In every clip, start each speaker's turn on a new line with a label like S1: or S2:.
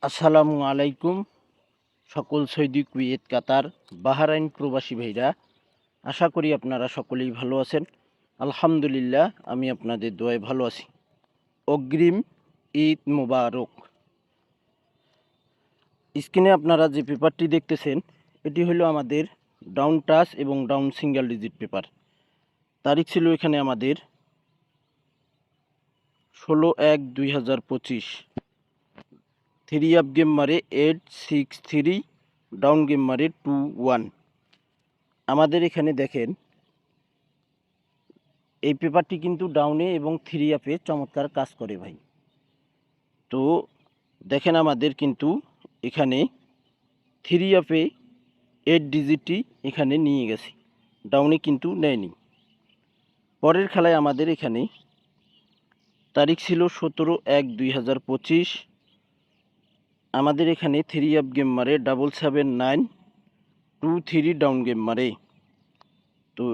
S1: আসসালামু আলাইকুম। সকল সৌদি, কুয়েত, কাতার, বাহরাইন প্রবাসী ভাইরা, আশা করি আপনারা সকলেই ভালো আছেন। আলহামদুলিল্লাহ, আমি আপনাদের দোয়ায় ভালো আছি। অগ্রিম ঈদ মোবারক। স্ক্রিনে আপনারা যে পেপারটি দেখতেছেন, এটি হলো আমাদের ডাউন টাচ এবং ডাউন সিঙ্গেল ডিজিট পেপার। তারিখ ছিল এখানে আমাদের 16/1/2025। 3 আপ গেম মারে 863, ডাউন গেম মারে 21। আমাদের এখানে দেখেন, এই পেপারটি কিন্তু ডাউনে এবং 3 আপে চমৎকার কাজ করে ভাই। তো দেখেন, আমাদের কিন্তু এখানে 3 আপে 8 ডিজিটটি এখানে নিয়ে গেছি, ডাউনে কিন্তু নেয়নি। পরের খেলায় আমাদের এখানে তারিখ ছিল 17/1/2025। আমাদের এখানে 3 আপ গেম মারে 77923, ডাউন গেম মারে। তো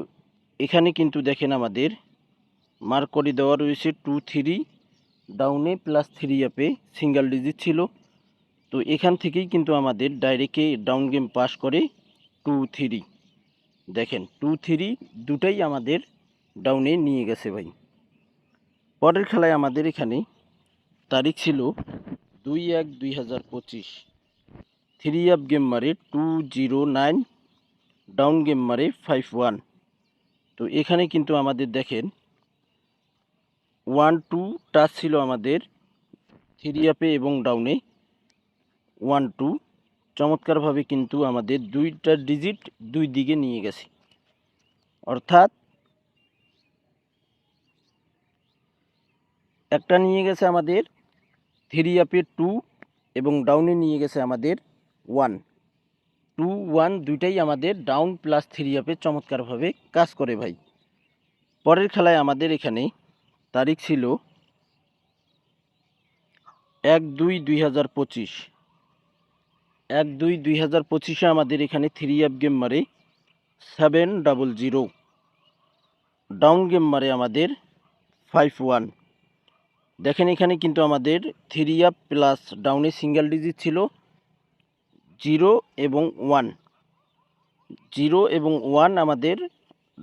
S1: এখানে কিন্তু দেখেন, আমাদের মার্ক করে দেওয়া রয়েছে 23 ডাউনে প্লাস 3 আপে সিঙ্গেল ডিজিট ছিল। তো এখান থেকেই কিন্তু আমাদের ডাইরেক্টে ডাউন গেম পাস করে 23। দেখেন, 23 দুটাই আমাদের ডাউনে নিয়ে গেছে ভাই। পরের খেলায় আমাদের এখানে তারিখ ছিল 2/1/2025। 3 আপ গেম মারে 209, ডাউন গেম মারে 51। তো এখানে কিন্তু আমাদের দেখেন 1-2 টাচ ছিল আমাদের 3 আপে এবং ডাউনে 1-2। চমৎকারভাবে কিন্তু আমাদের দুইটা ডিজিট দুই দিকে নিয়ে গেছে, অর্থাৎ একটা নিয়ে গেছে আমাদের 3 আপে 2 এবং ডাউনে নিয়ে গেছে আমাদের 1-2-1, দুইটাই আমাদের ডাউন প্লাস 3 আপে চমৎকারভাবে কাজ করে ভাই। পরের খেলায় আমাদের এখানে তারিখ ছিল 1/2/2025। 1/2/2025-এ আমাদের এখানে 3 আপ গেম মারে 700, ডাউন গেম মারে আমাদের 51। দেখেন, এখানে কিন্তু আমাদের 3 আপ প্লাস ডাউনে সিঙ্গেল ডিজিট ছিল 0 এবং 1। 0 এবং 1 আমাদের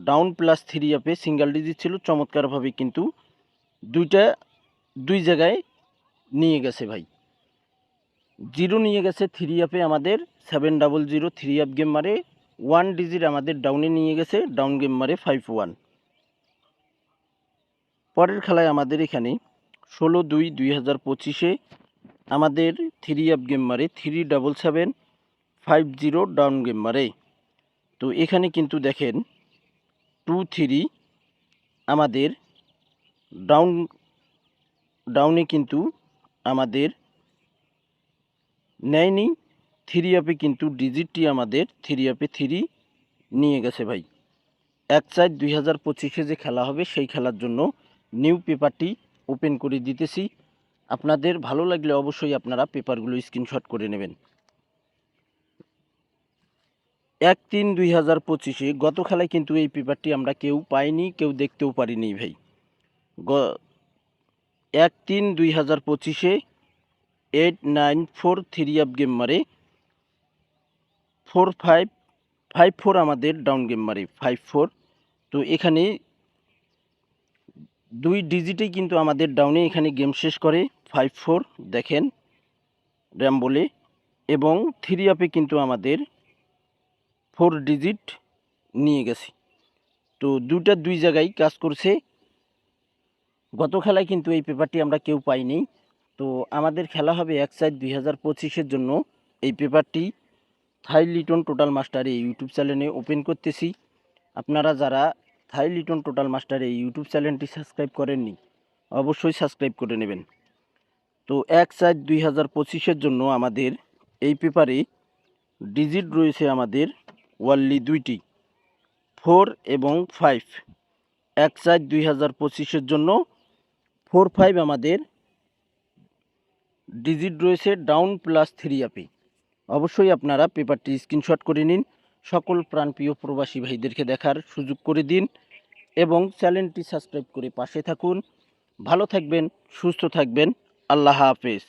S1: ডাউন প্লাস 3 আপে সিঙ্গেল ডিজিট ছিল। চমৎকারভাবে কিন্তু দুই জায়গায় নিয়ে গেছে ভাই। 0 নিয়ে গেছে 3 আপে আমাদের 700, 3 আপ গেম মারে 1 ডিজিট আমাদের ডাউনে নিয়ে গেছে, ডাউন গেম মারে 51। পরের খেলায় আমাদের এখানে 16/2/2025-এ আমাদের 3 আপ গেম মারে 37750, ডাউন গেম মারে। তো এখানে কিন্তু দেখেন 2-3 আমাদের ডাউনে কিন্তু আমাদের নেয়নি, 3 আপে কিন্তু ডিজিটটি আমাদের 3 আপে 3 নিয়ে গেছে ভাই। 1/4/2025-এ যে খেলা হবে সেই খেলার জন্য নিউ পেপারটি ওপেন করে দিতেছি। আপনাদের ভালো লাগলে অবশ্যই আপনারা পেপারগুলো স্ক্রিনশট করে নেবেন। 1/3/2025-এ গত খেলায় কিন্তু এই পেপারটি আমরা কেউ পাইনি, কেউ দেখতেও পারিনি ভাই। 1/3/2025-এ 894 3 আপ গেম মারে 4554, আমাদের ডাউন গেম মারে 54। তো এখানে দুই ডিজিটেই কিন্তু আমাদের ডাউনে এখানে গেম শেষ করে 54, দেখেন র্যাম বলে, এবং 3 আপে কিন্তু আমাদের 4 ডিজিট নিয়ে গেছে। তো দুই জায়গায় কাজ করছে। গত খেলায় কিন্তু এই পেপারটি আমরা কেউ পাইনি। তো আমাদের খেলা হবে 1/4/2025-এর জন্য এই পেপারটি থাই লিটন টোটাল মাস্টার এই ইউটিউব চ্যানেলে ওপেন করতেছি। আপনারা যারা থাই লিটন টোটাল মাস্টার এই ইউটিউব চ্যানেলটি সাবস্ক্রাইব করেননি, অবশ্যই সাবস্ক্রাইব করে নেবেন। তো 1/4/2025-এর জন্য আমাদের এই পেপারে ডিজিট রয়েছে আমাদের ওয়ানলি দুইটি, 4 এবং 5। 1/4/2025-এর জন্য 4-5 আমাদের ডিজিট রয়েছে ডাউন প্লাস 3 আপে। অবশ্যই আপনারা পেপারটি স্ক্রিনশট করে নিন, সকল প্রাণপ্রিয় প্রবাসী ভাইদেরকে দেখার সুযোগ করে দিন এবং চ্যানেলটি সাবস্ক্রাইব করে পাশে থাকুন। ভালো থাকবেন, সুস্থ থাকবেন। আল্লাহ হাফেজ।